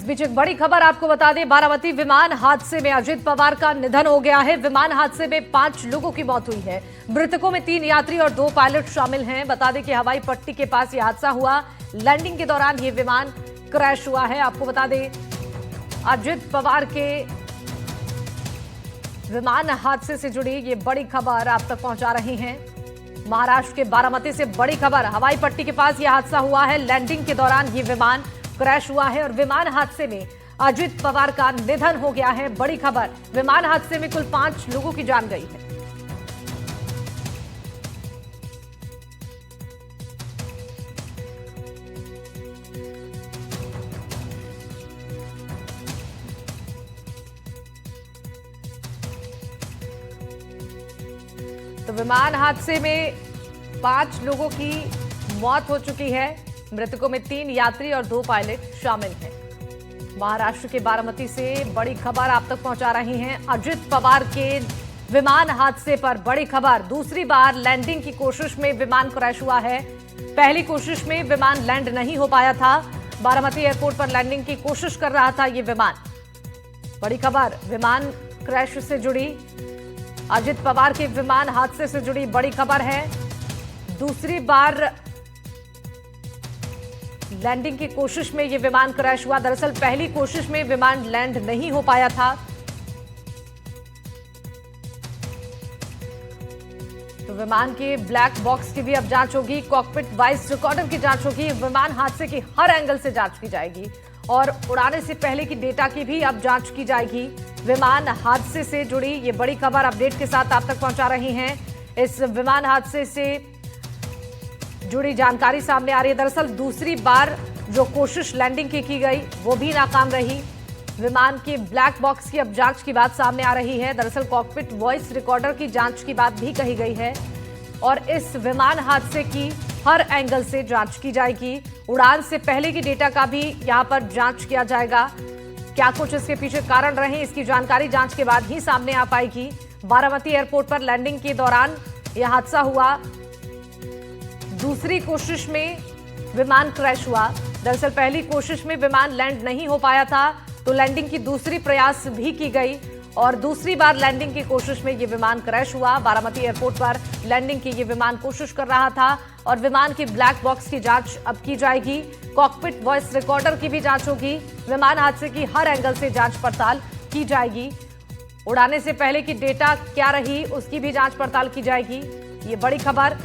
इस बीच एक बड़ी खबर आपको बता दें, बारामती विमान हादसे में अजित पवार का निधन हो गया है। विमान हादसे में 5 लोगों की मौत हुई है। मृतकों में 3 यात्री और 2 पायलट शामिल हैं। बता दें कि हवाई पट्टी के पास यह हादसा हुआ। लैंडिंग के दौरान यह विमान क्रैश हुआ है। आपको बता दें, अजित पवार के विमान हादसे से जुड़ी ये बड़ी खबर आप तक पहुंचा रही हैं। महाराष्ट्र के बारामती से बड़ी खबर, हवाई पट्टी के पास यह हादसा हुआ है। लैंडिंग के दौरान ये विमान क्रैश हुआ है और विमान हादसे में अजित पवार का निधन हो गया है। बड़ी खबर, विमान हादसे में कुल 5 लोगों की जान गई है। तो विमान हादसे में 5 लोगों की मौत हो चुकी है। मृतकों में 3 यात्री और 2 पायलट शामिल हैं। महाराष्ट्र के बारामती से बड़ी खबर आप तक पहुंचा रही हैं। अजित पवार के विमान हादसे पर बड़ी खबर। दूसरी बार लैंडिंग की कोशिश में विमान क्रैश हुआ है। पहली कोशिश में विमान लैंड नहीं हो पाया था। बारामती एयरपोर्ट पर लैंडिंग की कोशिश कर रहा था ये विमान। बड़ी खबर, विमान क्रैश से जुड़ी, अजित पवार के विमान हादसे से जुड़ी बड़ी खबर है। दूसरी बार लैंडिंग की कोशिश में यह विमान क्रैश हुआ। दरअसल पहली कोशिश में विमान लैंड नहीं हो पाया था। तो विमान के ब्लैक बॉक्स की भी अब जांच होगी। कॉकपिट वॉइस रिकॉर्डर की जांच होगी। विमान हादसे की हर एंगल से जांच की जाएगी और उड़ाने से पहले की डेटा की भी अब जांच की जाएगी। विमान हादसे से जुड़ी ये बड़ी खबर अपडेट के साथ आप तक पहुंचा रही हैं। इस विमान हादसे से जुड़ी जानकारी सामने आ रही है। दरअसल दूसरी बार जो कोशिश लैंडिंग की गई वो भी नाकाम रही। विमान के ब्लैक बॉक्स की अब जांच की बात सामने आ रही है। दरअसल कॉकपिट वॉइस रिकॉर्डर की जांच की बात भी कही गई है और इस विमान हादसे की हर एंगल से जांच की जाएगी। उड़ान से पहले की डेटा का भी यहां पर जांच किया जाएगा। क्या कुछ इसके पीछे कारण रहे, इसकी जानकारी जांच के बाद ही सामने आ पाएगी। बारामती एयरपोर्ट पर लैंडिंग के दौरान यह हादसा हुआ। दूसरी कोशिश में विमान क्रैश हुआ। दरअसल पहली कोशिश में विमान लैंड नहीं हो पाया था, तो लैंडिंग की दूसरी प्रयास भी की गई और दूसरी बार लैंडिंग की कोशिश में यह विमान क्रैश हुआ। बारामती एयरपोर्ट पर लैंडिंग की यह विमान कोशिश कर रहा था और विमान की ब्लैक बॉक्स की जांच अब की जाएगी। कॉकपिट वॉइस रिकॉर्डर की भी जांच होगी। विमान हादसे की हर एंगल से जांच पड़ताल की जाएगी। उड़ाने से पहले की डेटा क्या रही उसकी भी जांच पड़ताल की जाएगी। ये बड़ी खबर।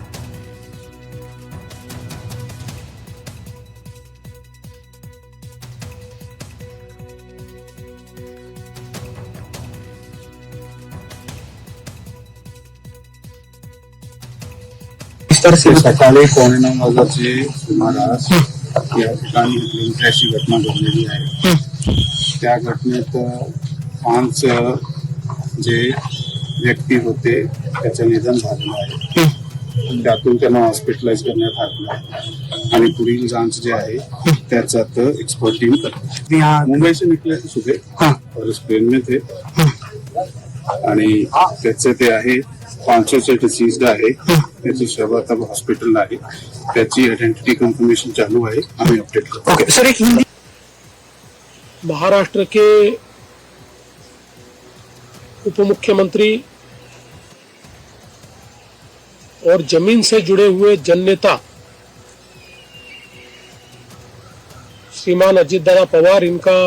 सकाळी 9:15 वाजताचे सुमारास या ठिकाणी हिंसाची घटना घडलेली आहे। त्या घटनेत 5 जे व्यक्ती होते त्याचं निधन झालेलं आहे। त्यातून त्यांना हॉस्पिटलाइज करण्यात आलं आहे आणि पुढील जांच जे आहे त्याच्यात एक्सपर्ट टीम करते। मुंबई से निकले थे सुबह और इस प्लेन में थे आणि त्याचे ते आहे 500 डिसीज्ड आहे। त्याची शव आता हॉस्पिटल आहे। त्याची आयडेंटिटी कन्फर्मेशन चालू आहे। आम्ही अपडेट करतो। ओके सर, एक हिंदी महाराष्ट्र के उप मुख्यमंत्री और जमीन से जुड़े हुए जननेता श्रीमान अजितदादा पवार, इनका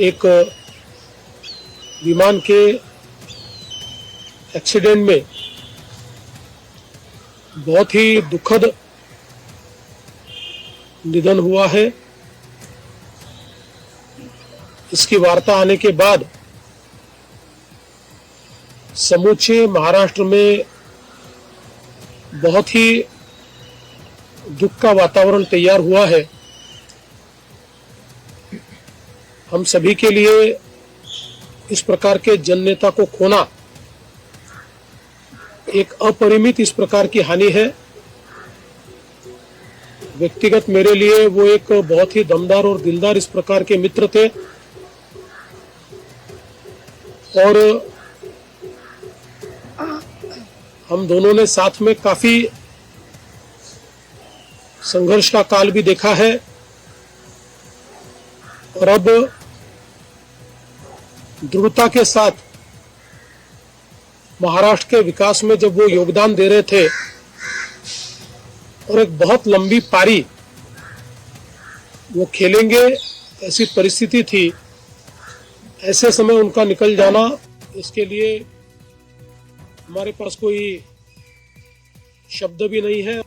एक विमान के एक्सीडेंट में बहुत ही दुखद निधन हुआ है। इसकी वार्ता आने के बाद समूचे महाराष्ट्र में बहुत ही दुख का वातावरण तैयार हुआ है। हम सभी के लिए इस प्रकार के जननेता को खोना एक अपरिमित इस प्रकार की हानि है। व्यक्तिगत मेरे लिए वो एक बहुत ही दमदार और दिलदार इस प्रकार के मित्र थे और हम दोनों ने साथ में काफी संघर्ष का काल भी देखा है। और अब दृढ़ता के साथ महाराष्ट्र के विकास में जब वो योगदान दे रहे थे और एक बहुत लंबी पारी वो खेलेंगे ऐसी परिस्थिति थी, ऐसे समय उनका निकल जाना, इसके लिए हमारे पास कोई शब्द भी नहीं है।